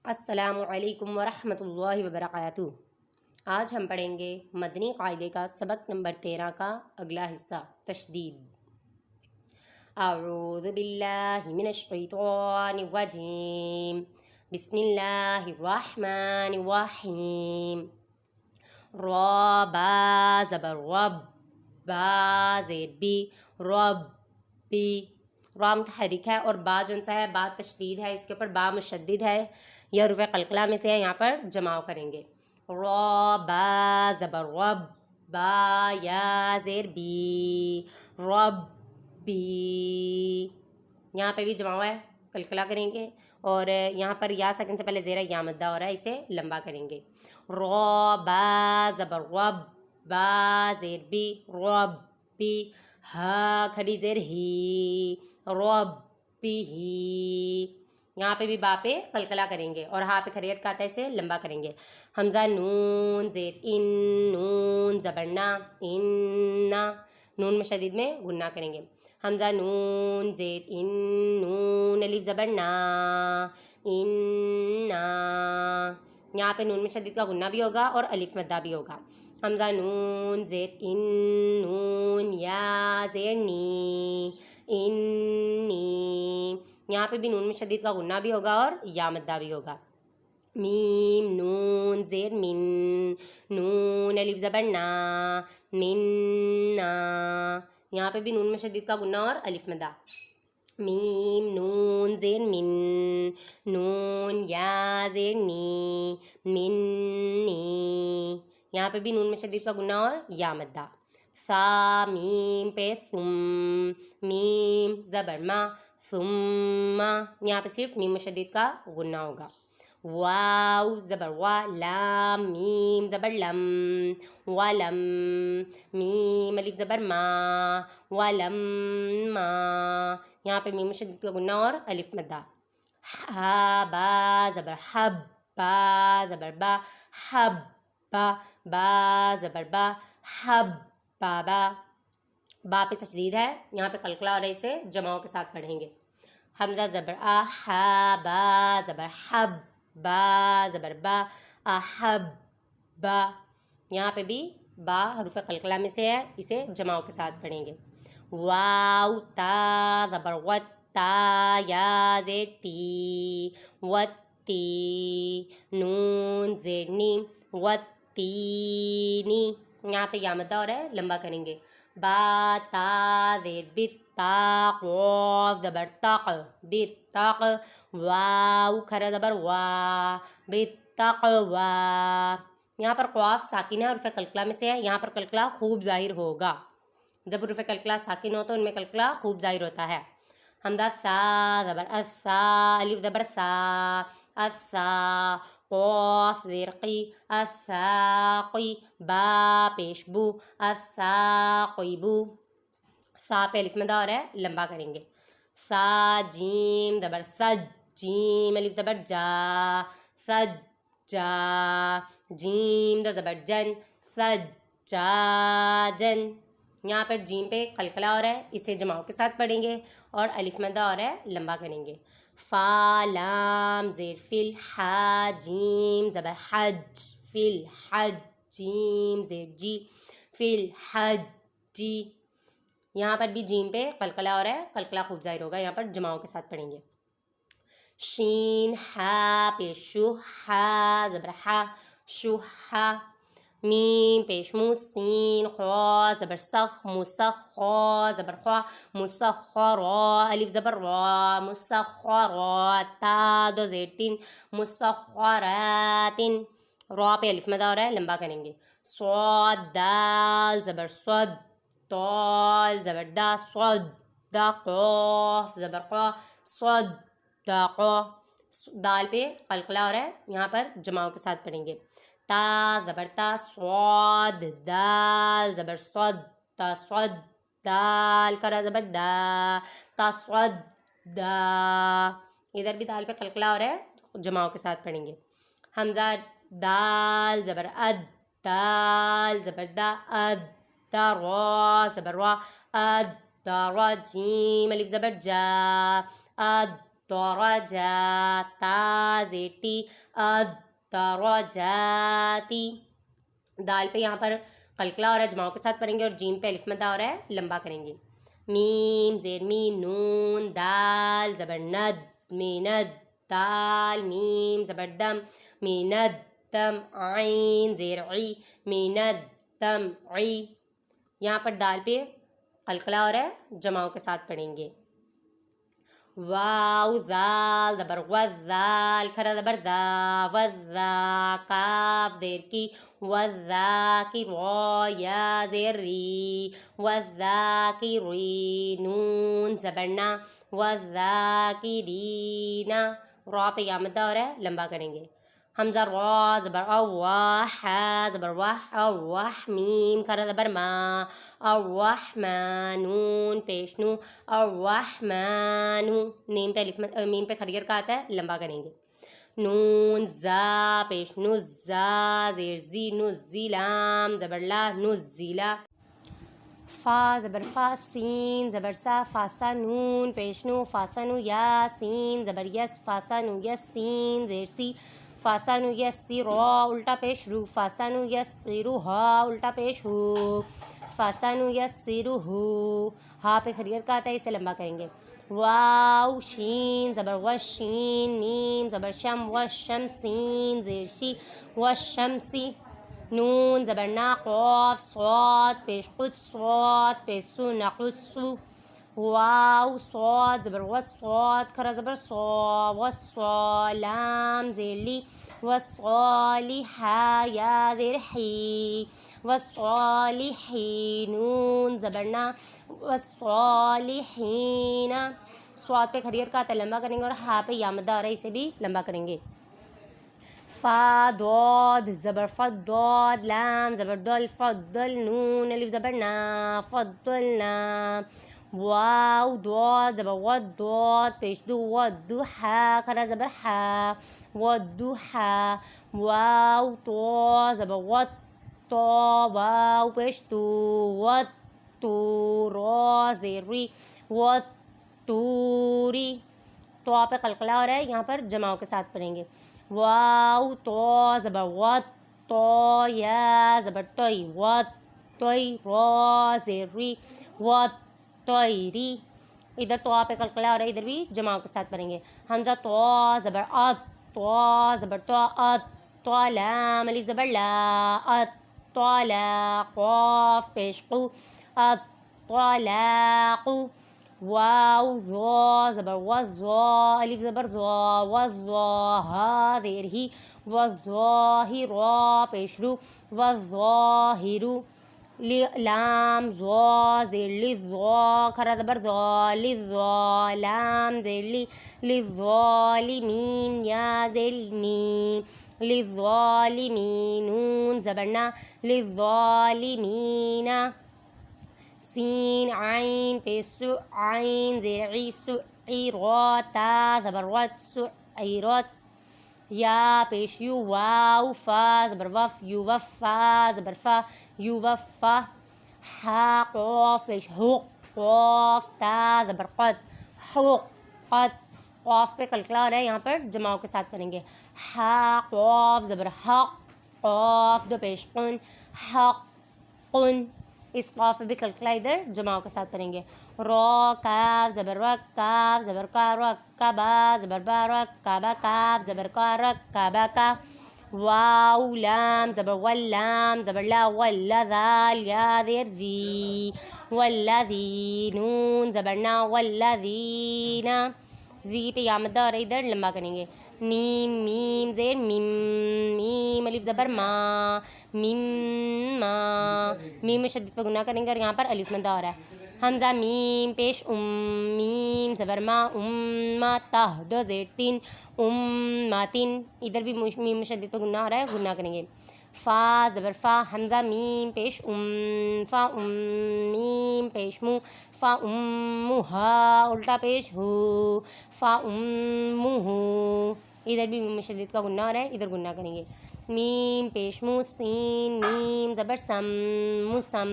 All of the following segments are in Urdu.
السلام علیکم ورحمۃ اللہ وبرکاتہ۔ آج ہم پڑھیں گے مدنی قاعدے کا سبق نمبر 13 کا اگلا حصہ تشدید۔ اعوذ باللہ من الشیطان الرجیم، بسم اللہ الرحمن الرحیم۔ را با زبر رب، با زیر بی، رب بی، را متحرک ہے اور با جون سا ہے با تشدید ہے، اس کے اوپر با مشدد ہے، یہ حروف قلقلہ میں سے ہے، یہاں پر جمع کریں گے۔ را با زبر رب، با یا زیر بی، رب بی، یہاں پہ بھی جمع ہوا ہے، قلقلہ کریں گے، اور یہاں پر یا سکن سے پہلے زیر یا مدہ ہو رہا ہے، اسے لمبا کریں گے۔ را با زبر رب، با زیر بی، رب بی، ہا کھڑی زیر ہی، رب بی ہی، یہاں پہ بھی با پہ قلقلہ کریں گے اور ہا پہ کھڑی اٹکاتا ہے، اسے لمبا کریں گے۔ حمزہ نون زیر ان، نون زبر نا، ان، نون مشدد میں غنہ کریں گے۔ حمزہ نون زیر ان، نون الف زبر نا، ان، یہاں پہ نون مشدد کا غنہ بھی ہوگا اور الف مدہ بھی ہوگا۔ حمزہ نون زیر ان، نون یا زیر نی، انی، یہاں پہ بھی نون مشدد کا غنہ بھی ہوگا اور یا مدہ بھی ہوگا۔ میم نون زیر من، نون الف زبر نا، من، یہاں پہ بھی نون مشدد کا غنہ اور الف مدہ۔ میم نون زیر من، نون یا زیر نی، من نی، یہاں پہ بھی نون مشدد کا غنہ اور یا مدہ۔ سا میم پہ ثم، میم زبر ما، ثم، یہاں پہ صرف میم مشدد کا غنہ ہوگا۔ واو زبر وا، لام میم زبر لم، ولم، میم الف زبر ما، ولم ما، یہاں پہ میم مشدد کا غنہ اور الف مدہ۔ ہا با زبر حب، با زبر با، حب با، با زبر با، حب بابا، با پہ تشدید ہے، یہاں پہ قلقلہ اور اسے جمعوں کے ساتھ پڑھیں گے۔ حمزہ زبر آ، ہا با زبر حب، با زبر با، احب با، یہاں پہ بھی با حروف قلقلہ میں سے ہے، اسے جمعوں کے ساتھ پڑھیں گے۔ واو تا زبر وت، تا یا زیر تی، وتی، نون زیر نی، وتینی، یہاں پہ یا مدہ ہو رہا ہے، لمبا کریں گے۔ با تا زیر بت، تا قاف زبر تق، بتق، واو کھڑا زبر وا، بتقوا، یہاں پر قاف ساکن ہے، حروف قلقلہ میں سے ہے، یہاں پر قلقلہ خوب ظاہر ہوگا، جب حروف قلقلہ ساکن ہو تو ان میں قلقلہ خوب ظاہر ہوتا ہے۔ حمزہ سا زبر اسا، الف زبر سا، اسا، قاف زیر قی، الساقی، با پیش بو، الساقیبو، سا پہ الف مدہ اور ہے، لمبا کریں گے۔ سا جیم زبر سج، جیم الف زبر جا، سجا، جیم دو زبر جن، سجاجن، یہاں پر جیم پہ قلقلہ اور ہے، اسے جمعوں کے ساتھ پڑھیں گے اور الف مدہ اور ہے، لمبا کریں گے۔ فا لام زیر فل، حا جیم زبر حج، فل حج، جیم زیر جی، فل حج جی، یہاں پر بھی جیم پہ قلقلہ اور ہے، قلقلہ خوب ظاہر ہوگا، یہاں پر جمعوں کے ساتھ پڑھیں گے۔ شین ہا پیش شو، ہا زبر ہا، شوہا، میم پیش مو، سین خوا زبر سخ، مسخا زبر خوا، مسخرا، الف زبر را، مسخرا، تا دو زیر تین، مسخرات، را پہ الف مدہ اور ہے، لمبا کریں گے۔ صاد دال زبر صد، طال زبر دا، صد دا، قاف زبر قا، صد دا قا، دال پہ قلقلہ اور ہے، یہاں پر جمعوں کے ساتھ پڑھیں گے۔ تا زبر تا، صاد دال زبر صد، تا صد، دال کرا زبر دا، تا صد دا، ادھر بھی دال پہ قلقلہ اور ہے، جمعوں کے ساتھ پڑھیں گے۔ حمزہ دال زبر اد، دال زبر دا، اد، دا را زبر وا، اد دا را، جیم الف زبر جا، اد درجا تا زیر ٹی الدرجاتی. دال پہ یہاں پر قلقلہ ہو رہا ہے، جماؤں کے ساتھ پڑھیں گے، اور جیم پہ الف مدہ ہو رہا ہے، لمبا کریں گے. میم زیر می، نون دال زبر ند، میند دال میم زبر دم، میند دم، عین زیر عی، میند دم عی. یہاں پر دال پہ قلقلہ ہو رہا ہے، جماؤں کے ساتھ پڑھیں گے. واو زال زبر وزال، کھڑا زبر دا، وزا کاف زیر کی، وزا کی رو، یا زیر ری، وزا کی ری، نون زبرنا، وزا کی رینا. رو پہ یا مدہ ہو رہا ہے، لمبا کریں گے. حمزہ را زبر اواح، زبر واح، اواح میم کھڑا زبر ما، الرحمن، نون پیش نو، الرحمن، میم پہ میم پہ کھڑی حرکات ہے، لمبا کریں گے. نون زا پیش نو، زا زیر زی، نزلام زبر لا، نزلا. فا زبر فا، سین زبر سا، فاسا نون پیش نو، فاسا نو یا، سین زبر یس، فاسا نو یس، سین زیر سی، فاسا نو یس سی، رو الٹا پیش رو، فاسا نو یس سیرو، ہا الٹا پیش ہو، فاسا نو یس سیرو ہو. ہا پہ کھڑی حرکات ہے، اسے لمبا کریں گے. واو شین زبر وش، شین میم زبر شم، وشم، سین زیر شی، وشمسی. نون زبر نا، قاف صاد پیش قد، صاد پیش سو، نقصو. واو صاد زبر وس، صاد کھرا زبر صا، وصا، لام زیر لی، وصالحا، یا زیر حی، وصالحی، نون زبر نا، وصالحین. صاد پہ کھڑی حرکات ہے، لمبا کریں گے، اور ہا پہ یا مدہ آ رہا ہے، اسے بھی لمبا کریں گے. فا ضاد زبر فد، ضاد لام زبر دل، فضل، نون الف زبر نا، فضلنا. واو ضاد زبر ود، ضاد پیش دو، والضحا کھڑا زبر حا، والضحا. واو طا زبر ود، طا واو پیش تو، والطو، را زیر ری، والطوری. تو پہ قلقلہ ہو رہا ہے، یہاں پر جماؤں کے ساتھ پڑھیں گے. واو تو زبر ود، تو یا زبر توئی، ود توئی، را زیر ری، ود تویری. ادھر تو پہ قلقلہ ہو رہا ہے، ادھر بھی جماؤں کے ساتھ پڑھیں گے. حمزہ تو زبر اد، تو زبر تو، اد تو، لام الف زبر لا، اد تو لا، قاف پیش قو، اد تو لا قو. واو ظا زبر وظا، الف زبر ظا، وظا، ہا زیر ہی، وظاہرا پیش رو، وظاہرو. لام ظا زیر لی، ظا کھرا زبر ظا، لظا، لام زیر لی، لظالمین، یا زیر نی، لظالمین، نون زبر نا، لظالمین. سین عین پیش سو، عین زیر عی، سعیرات، زبر رت، سعیرت. یا پیش یو، واو فا زبر وف، یو وفا زبر فا، یو وفا. ہا قاف پیش حق، قاف تا زبر قد، حق قد. قاف پہ قلقلہ ہو رہا ہے، یہاں پر جماؤں کے ساتھ پڑھیں گے. ہا قاف زبر حق، قاف دو پیش قن، حق قن. اس قاف پہ بھی قلقلہ ادھر جماؤں کے ساتھ پڑھیں گے. را کاف زبر رک، کاف زبر کا، رک کبا زبر با، رک کبا، کاف زبر کا، رک کبا کا. واو لام زبر ول، لام زبر لا، والذال، یا زیر زی، والذی، نون زبر نا، والذین. زی پہ یا مدہ اور ادھر لمبا کریں گے. میم میم زیر میم، میم الف زبر ما، میم ما. میم مشدد پہ گناہ کریں گے، اور یہاں پر الف مدہ ہو رہا ہے. حمزہ میم پیش میم زبر ما، ما تہ دو زیر تین، ماتن. ادھر بھی میم مشدد پہ گناہ ہو رہا ہے، گناہ کریں گے. فا زبر فا، حمزہ میم پیش فا، میم پیش مو، فا ہا الٹا پیش ہو، فا ہو. ادھر بھی میم مشدد کا گناہ ہو رہا ہے، ادھر گناہ کریں گے. میم پیش مو، سین میم زبر سم، مسم،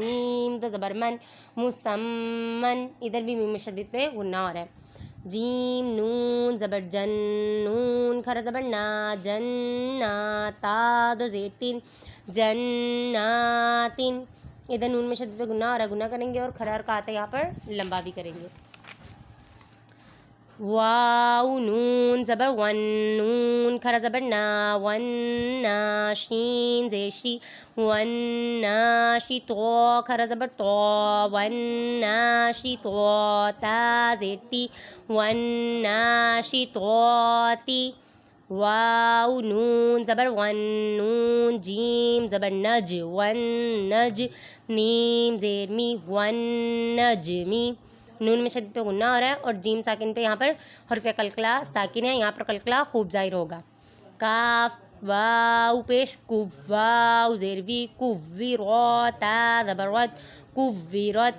میم دو زبر من، مسمن. ادھر بھی میم مشدد پہ گناہ ہو رہا ہے. جیم نون زبر جن نون کھڑا زبر نا جنّا تا دو زیر تین جنّاتن. ادھر نون میں شدت پہ گنہ ہو رہا ہے, گنہ کریں گے اور کھڑا حرکات ہے یہاں پر لمبا بھی کریں گے. واو نون زبر ون نون کھڑا زبر نا ون نا شین زیر شی ون نا شی تو کھڑا زبر تو ون نا شی تو تا زیر تی ون نا شی تو تی. واو نون زبر ون نون جیم زبر نج ون نج میم زیر می ون نجمی. نون میں شدت پہ غنہ ہو رہا ہے اور جیم ساکن پہ یہاں پر حرف قلقلہ ساکن ہے, یہاں پر قلقلہ خوب ظاہر ہوگا. کاف واو پیش کو واو زیر وی کووی رو تا زبر رد کوویرت.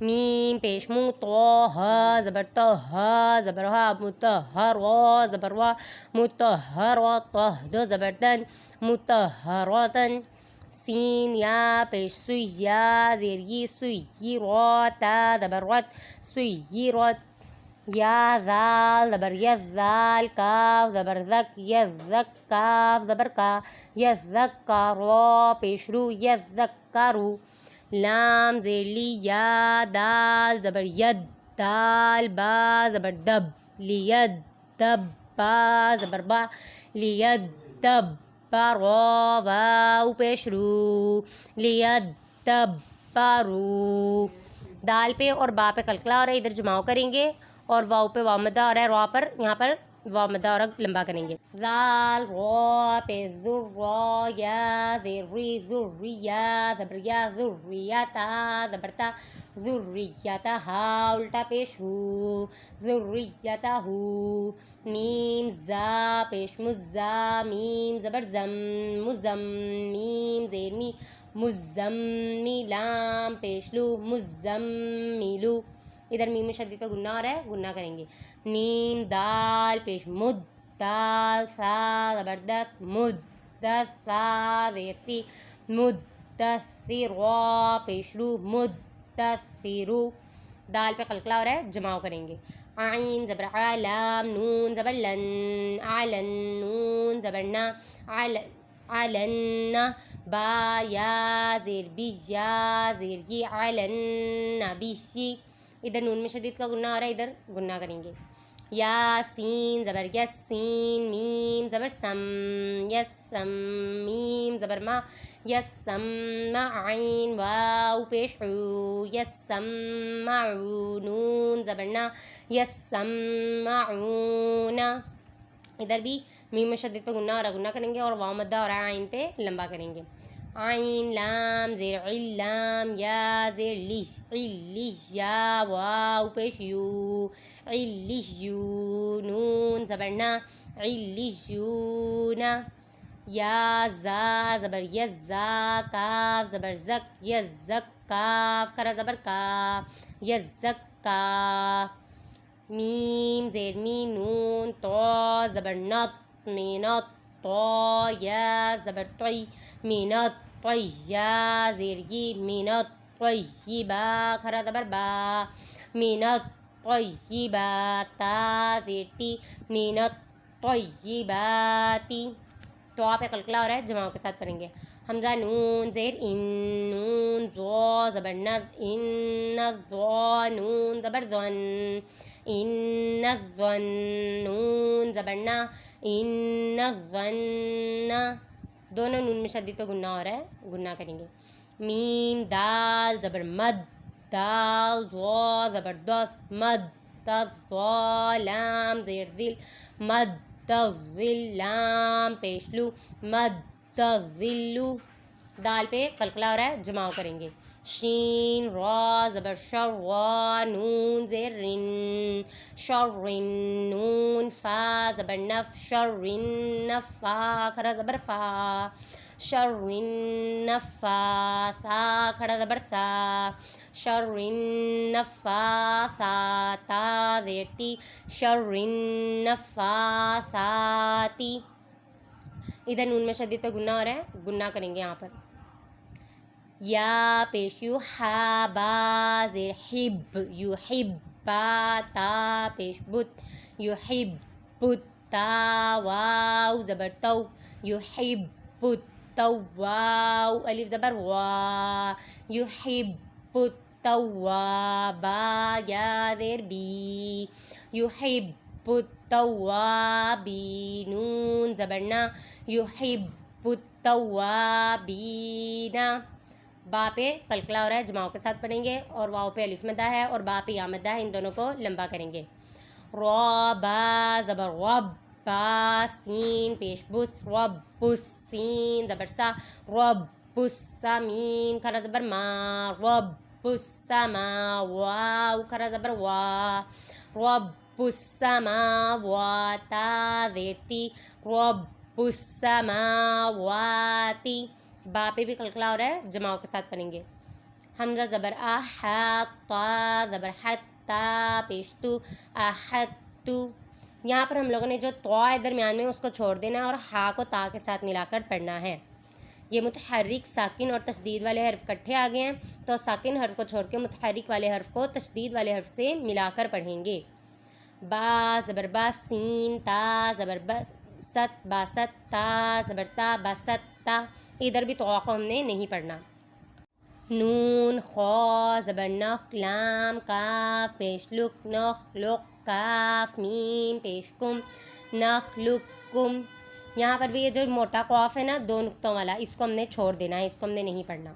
میم پیش مو تو ہ زبر تو ہ زبر ہ متہر و زبر و متہر و تو دو زبر دن متہرتن. سین یا پیش سوی یا زیر یہ سوی رو تا زبر رد سوی رد. یا زال زبر یزال کاف زبر زک یزک کاف زبر کا یزک کا رو پیش رو یزک کا رو. لام زیر لی یا دال زبر ید دال با زبر دب لید دب با زبر با لید دب با رو واو پیش رو لید دب با رو. دال پہ اور با پہ قلقلہ ہو رہا ہے, ادھر جماؤ کریں گے اور واو پہ واو مدہ ہو رہا ہے, رو پر یہاں پر واو مدہ اور لمبا کریں گے. زال رو پہ ذر رو یا زیر ری ذریہ زبر یا ذریتا زبر تا ذریتا ہا الٹا پیش ہو ذریتا ہو. میم زا پیش مزا میم زبر زم مزم میم زیر می مزمی لام پیش لو مزمیلو. ادھر میم شدید پہ گنہ ہو رہا ہے, گنہ کریں گے. میم دال پیش مد دال سا زبردست مد دس سا زیر سی مدثر رو پیش رو مدثرو. دال پہ قلقلہ ہو رہا ہے, جماؤ کریں گے. عین زبر عالم نون زبر لن علن نون زبر نا علن با یا زیر بی یا زیر یہ علن بیشی. ادھر نون میں شدید کا گنہ ہو رہا ہے, ادھر گنہ کریں گے. یا سین زبر یس سین میم زبر سم یس سم میم زبر ما یس سم عین واو پیش عو یس سم معو نون زبر نا یس سم معون. ادھر بھی میم میں شدید پہ گنہ ہو رہا ہے, گنہ کریں گے اور واو مدہ ہو رہا ہے عین پہ لمبا کریں گے. عین لام زیر علام یا زیر لیش علیش یا واو پیش یو علیش یو نون زبر نا علیش یونا. یا زا زبر یزا کاف زبر زک یزک کاف کرا زبر کا یزک کا. میم زیر می نون تو زبر نت مینت تو یا زبر طی مینت طی یا زیر یہ مینت طیبا کھڑا زبر با مینت طیبا تا زیر تی مینت طیباتی. تو آپ قلقلہ ہو رہا ہے, جماؤں کے ساتھ پڑھیں گے. حمزہ نون زیر ان نون زو زبر نز ان زو نون زبر زن ان الظن نون زبر نا ان الظن. دونوں نون میں شدید پہ گنہ ہو رہا ہے, گنہ کریں گے. میم دال زبر مد دال ضو زبر دس مد تضو لام زیر ذل مد تذل لام پیش لو مد تذلو. دال پہ قلقلہ ہو رہا ہے, جماؤ کریں گے. شین را زبر شر و نون زیر رن شرن نون فا زبر نف شرن نفا کھڑا زبر فا شرن نفا سا کھڑا زبر سا شرن نفا سا تا زیر تی شرن نفا ساتی. ادھر نون میں شدید پہ گنہ ہو رہا ہے, گنہ کریں گے یہاں پر. یا پیش یو ہا با زیر حب یو حب با تا پیش بت یحب تا واو زبر تو یحب تو واو الف زبر وا یحب التوابا یا زیر بی یحب التوابی نون زبر نا یحب التوابین با پہ قلقلہ ہو رہا ہے، جماؤں کے ساتھ پڑھیں گے، اور واو پہ الف مدہ ہے اور با پہ یا مدہ ہے، ان دونوں کو لمبا کریں گے۔ را با زبر رب با سین پیش بس رب بس سین زبر سا رب بس میم کھرا زبر ما رب بس ما واو کھرا زبر وا رب بس ما واتا زیتی رب بس ما واتی با پہ بھی قلقلہ ہو رہا ہے، جماؤں کے ساتھ پڑھیں گے۔ حمزہ زبر آ حا تا زبر حت تا پیش تو احت تو، یہاں پر ہم لوگوں نے جو تو ہے درمیان میں اس کو چھوڑ دینا ہے اور ہا کو تا کے ساتھ ملا کر پڑھنا ہے۔ یہ متحرک ساکن اور تشدید والے حرف کٹھے آ گئے ہیں، تو ساکن حرف کو چھوڑ کے متحرک والے حرف کو تشدید والے حرف سے ملا کر پڑھیں گے۔ با زبر با سین تا زبر بس ست باست تا زبر تا باست تا، ادھر بھی تو کو ہم نے نہیں پڑھنا۔ نون خا زبر نخ لام کاف پیش لک نخ لک کاف میم پیش کم نخ لک کم، یہاں پر بھی یہ جو موٹا قاف ہے نا دو نقطوں والا، اس کو ہم نے چھوڑ دینا ہے، اس کو ہم نے نہیں پڑھنا۔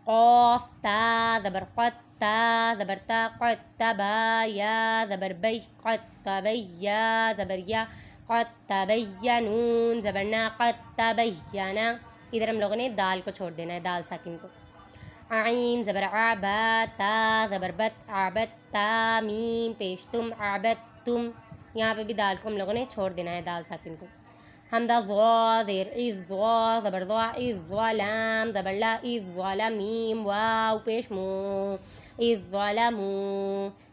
قاف تا زبر قط تا زبر تا قط تبا یا زبر بی قط تبیا زبر یا قط تبیا نون زبر نا قط تبینا، ادھر ہم لوگوں نے دال کو چھوڑ دینا ہے، دال ساکن کو۔ عین زبر عبا تا زبر بت عبت تا میم پیش تم عبت تم، یہاں پہ بھی دال کو ہم لوگوں نے چھوڑ دینا ہے، دال ساکن کو۔ حمزہ ضا زیر از ضا زبر ضا از ضا لام زبر لا از ضا لا میم واو پیش مو از ضا لا مو،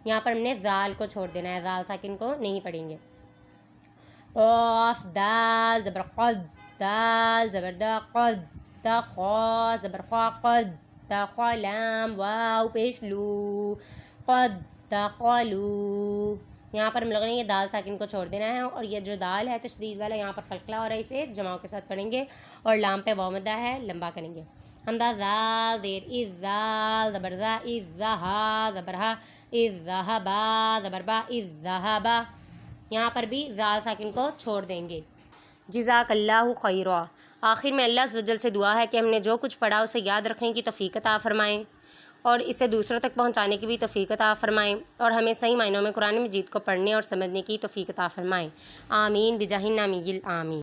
یہاں پر ہم نے زال کو چھوڑ دینا ہے، زال ساکن کو نہیں پڑھیں گے۔ قاف دال زبر قد دال زبر دا قد دا خا زبر خا قد دا خا لام واو پیش لو قد دخلوا، یہاں پر ہم لوگوں نے یہ دال ساکن کو چھوڑ دینا ہے، اور یہ جو دال ہے تشدید والا یہاں پر قلقلہ ہو رہا ہے، اسے جماؤں کے ساتھ پڑھیں گے اور لام پہ واو مدہ ہے، لمبا کریں گے۔ حمزہ زال زیر از زال زبر زا از زہا زبر ہا از زہبا زبر با از زہبا، یہاں پر بھی زال ساکن کو چھوڑ دیں گے۔ جزاک اللہ خیرا۔ آخر میں اللہ عز و جل سے دعا ہے کہ ہم نے جو کچھ پڑھا اسے یاد رکھنے کی توفیق عطا فرمائیں اور اسے دوسروں تک پہنچانے کی بھی توفیق عطا فرمائیں، اور ہمیں صحیح معنوں میں قرآن مجید کو پڑھنے اور سمجھنے کی توفیق عطا فرمائیں۔ آمین بجاہ النبی آمین۔